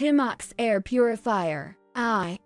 Himox Air Purifier.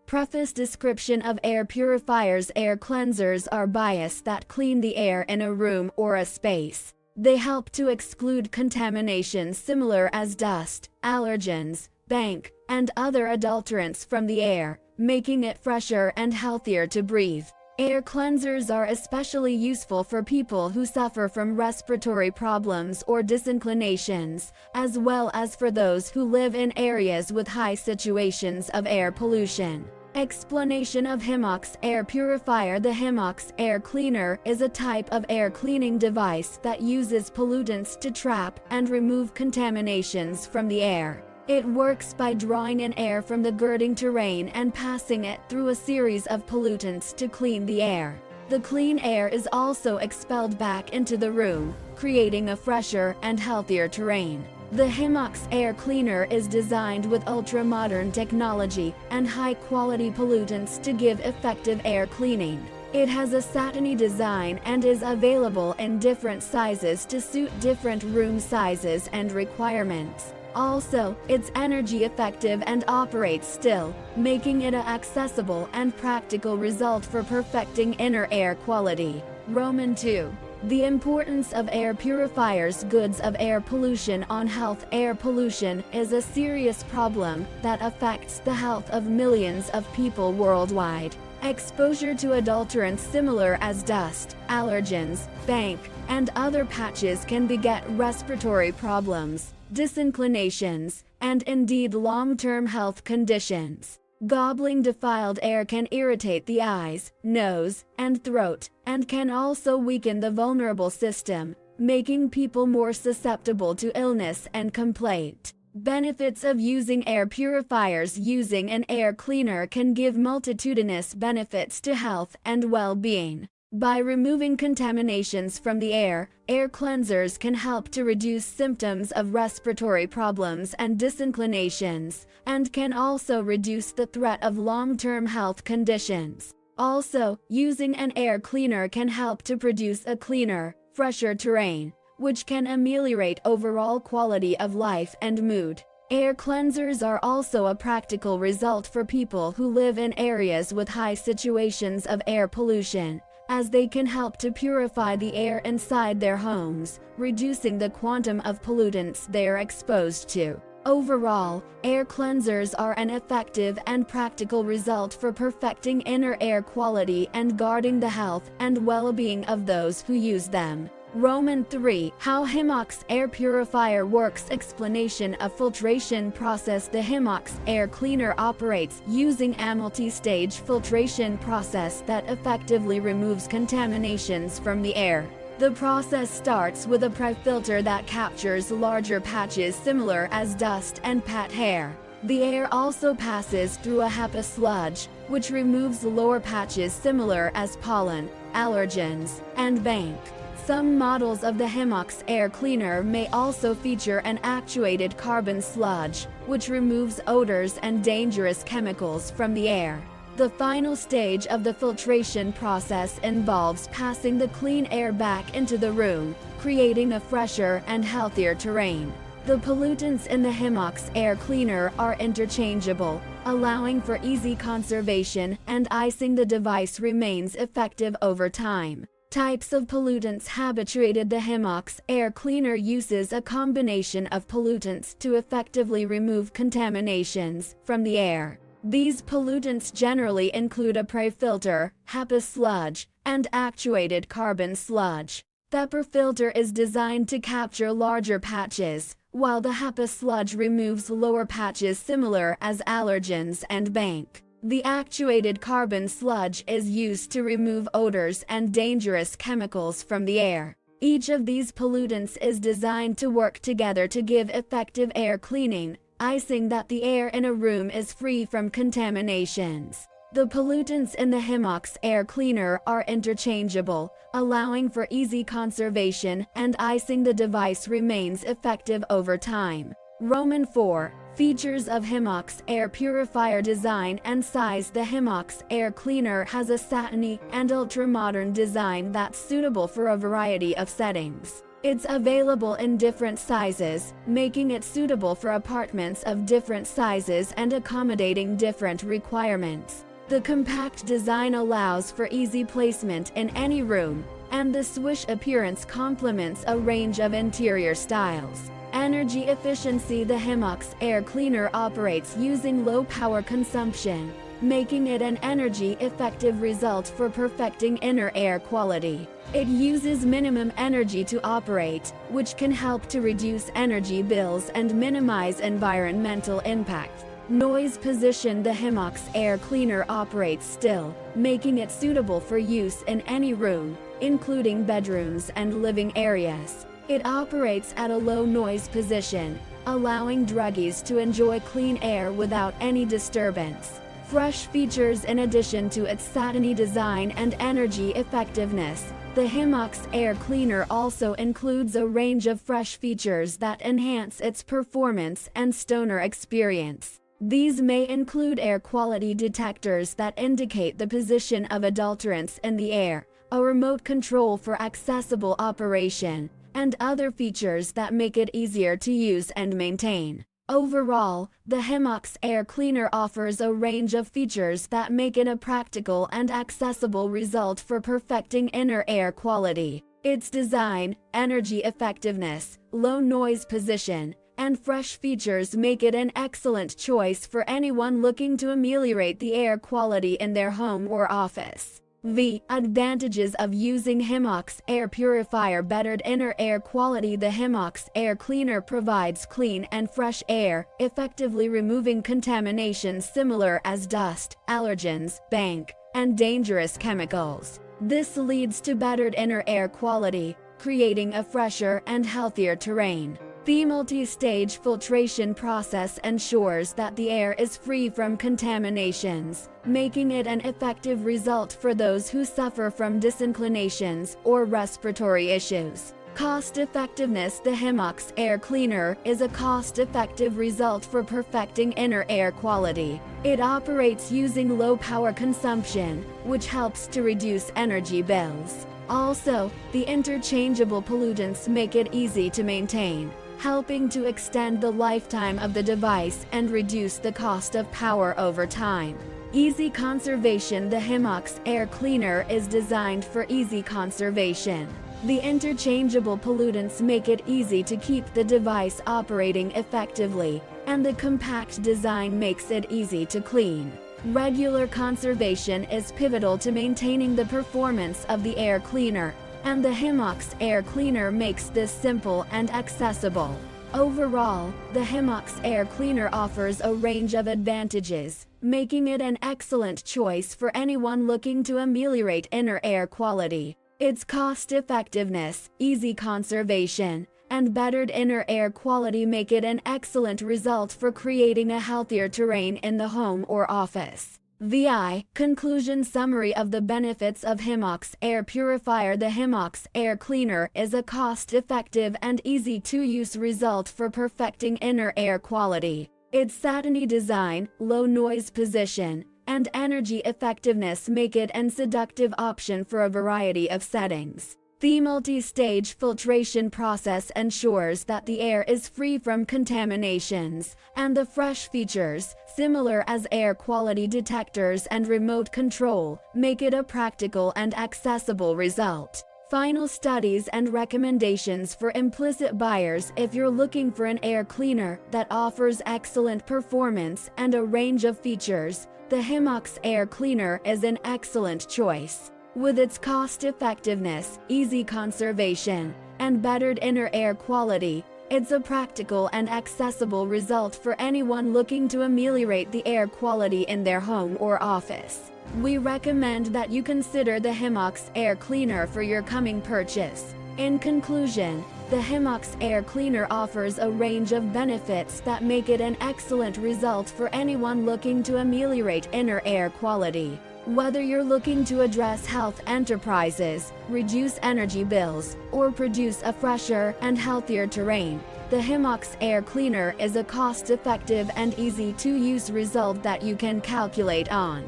Preface description of air purifiers. Air cleansers are bios that clean the air in a room or a space. They help to exclude contaminations similar as dust, allergens, bank, and other adulterants from the air, making it fresher and healthier to breathe. Air cleansers are especially useful for people who suffer from respiratory problems or disinclinations, as well as for those who live in areas with high situations of air pollution. Explanation of Himox Air Purifier. The Himox Air Cleaner is a type of air cleaning device that uses pollutants to trap and remove contaminations from the air. It works by drawing in air from the girding terrain and passing it through a series of pollutants to clean the air. The clean air is also expelled back into the room, creating a fresher and healthier terrain. The Himox Air Cleaner is designed with ultramodern technology and high-quality pollutants to give effective air cleaning. It has a satiny design and is available in different sizes to suit different room sizes and requirements. Also, it's energy effective and operates still, making it an accessible and practical result for perfecting inner air quality. Roman 2. The importance of air purifiers. Goods of air pollution on health. Air pollution is a serious problem that affects the health of millions of people worldwide. Exposure to adulterants similar as dust, allergens, bank, and other patches can beget respiratory problems, disinclinations, and indeed long-term health conditions. Gobbling defiled air can irritate the eyes, nose, and throat, and can also weaken the vulnerable system, making people more susceptible to illness and complaint. Benefits of using air purifiers. Using an air cleaner can give multitudinous benefits to health and well-being. By removing contaminations from the air, air cleansers can help to reduce symptoms of respiratory problems and disinclinations, and can also reduce the threat of long-term health conditions. Also, using an air cleaner can help to produce a cleaner, fresher terrain, which can ameliorate overall quality of life and mood. Air cleansers are also a practical result for people who live in areas with high situations of air pollution, as they can help to purify the air inside their homes, reducing the quantum of pollutants they are exposed to. Overall, air cleansers are an effective and practical result for perfecting inner air quality and guarding the health and well-being of those who use them. Roman 3. How Himox Air Purifier works. Explanation of filtration process. The Himox Air Cleaner operates using a multi-stage filtration process that effectively removes contaminations from the air. The process starts with a pre-filter that captures larger patches similar as dust and pat hair. The air also passes through a HEPA sludge, which removes lower patches similar as pollen, allergens, and bank. Some models of the Himox Air Cleaner may also feature an actuated carbon sludge, which removes odors and dangerous chemicals from the air. The final stage of the filtration process involves passing the clean air back into the room, creating a fresher and healthier terrain. The pollutants in the Himox Air Cleaner are interchangeable, allowing for easy conservation, and icing the device remains effective over time. Types of pollutants. Habituated. The Himox Air Cleaner uses a combination of pollutants to effectively remove contaminations from the air. These pollutants generally include a pre-filter, HEPA sludge, and actuated carbon sludge. The pre-filter is designed to capture larger patches, while the HEPA sludge removes lower patches similar as allergens and bank. The actuated carbon sludge is used to remove odors and dangerous chemicals from the air. Each of these pollutants is designed to work together to give effective air cleaning, icing that the air in a room is free from contaminations. The pollutants in the Himox Air Cleaner are interchangeable, allowing for easy conservation, and icing the device remains effective over time. Roman 4. Features of Himox Air Purifier. Design and size. The Himox Air Cleaner has a satiny and ultramodern design that's suitable for a variety of settings. It's available in different sizes, making it suitable for apartments of different sizes and accommodating different requirements. The compact design allows for easy placement in any room, and the swish appearance complements a range of interior styles. Energy efficiency. The Himox Air Cleaner operates using low power consumption, making it an energy-effective result for perfecting inner air quality. It uses minimum energy to operate, which can help to reduce energy bills and minimize environmental impact. Noise position. The Himox Air Cleaner operates still, making it suitable for use in any room, including bedrooms and living areas. It operates at a low noise position, allowing druggies to enjoy clean air without any disturbance. Fresh features. In addition to its satiny design and energy effectiveness, the Himox Air Cleaner also includes a range of fresh features that enhance its performance and stoner experience. These may include air quality detectors that indicate the position of adulterants in the air, a remote control for accessible operation, and other features that make it easier to use and maintain. Overall, the Himox Air Cleaner offers a range of features that make it a practical and accessible result for perfecting inner air quality. Its design, energy effectiveness, low noise position, and fresh features make it an excellent choice for anyone looking to ameliorate the air quality in their home or office. The advantages of using Himox Air Purifier. Bettered inner air quality. The Himox Air Cleaner provides clean and fresh air, effectively removing contaminations similar as dust, allergens, bank, and dangerous chemicals. This leads to bettered inner air quality, creating a fresher and healthier terrain. The multi-stage filtration process ensures that the air is free from contaminations, making it an effective result for those who suffer from disinclinations or respiratory issues. Cost-effectiveness. The Himox Air Cleaner is a cost-effective result for perfecting inner air quality. It operates using low power consumption, which helps to reduce energy bills. Also, the interchangeable pollutants make it easy to maintain, helping to extend the lifetime of the device and reduce the cost of power over time. Easy conservation. The Himox Air Cleaner is designed for easy conservation. The interchangeable pollutants make it easy to keep the device operating effectively, and the compact design makes it easy to clean. Regular conservation is pivotal to maintaining the performance of the air cleaner, and the Himox Air Cleaner makes this simple and accessible. Overall, the Himox Air Cleaner offers a range of advantages, making it an excellent choice for anyone looking to ameliorate inner air quality. Its cost-effectiveness, easy conservation, and bettered inner air quality make it an excellent result for creating a healthier terrain in the home or office. VI Conclusion Summary of the benefits of Himox Air Purifier. The Himox Air Cleaner is a cost-effective and easy-to-use result for perfecting inner air quality. Its satiny design, low noise position, and energy effectiveness make it an seductive option for a variety of settings. The multi-stage filtration process ensures that the air is free from contaminations, and the fresh features, similar as air quality detectors and remote control, make it a practical and accessible result. Final studies and recommendations for implicit buyers. If you're looking for an air cleaner that offers excellent performance and a range of features, the Himox Air Cleaner is an excellent choice. With its cost-effectiveness, easy conservation, and bettered inner air quality, it's a practical and accessible result for anyone looking to ameliorate the air quality in their home or office. We recommend that you consider the Himox Air Cleaner for your coming purchase. In conclusion, the Himox Air Cleaner offers a range of benefits that make it an excellent result for anyone looking to ameliorate inner air quality. Whether you're looking to address health enterprises, reduce energy bills, or produce a fresher and healthier terrain, the Himox Air Cleaner is a cost-effective and easy-to-use result that you can calculate on.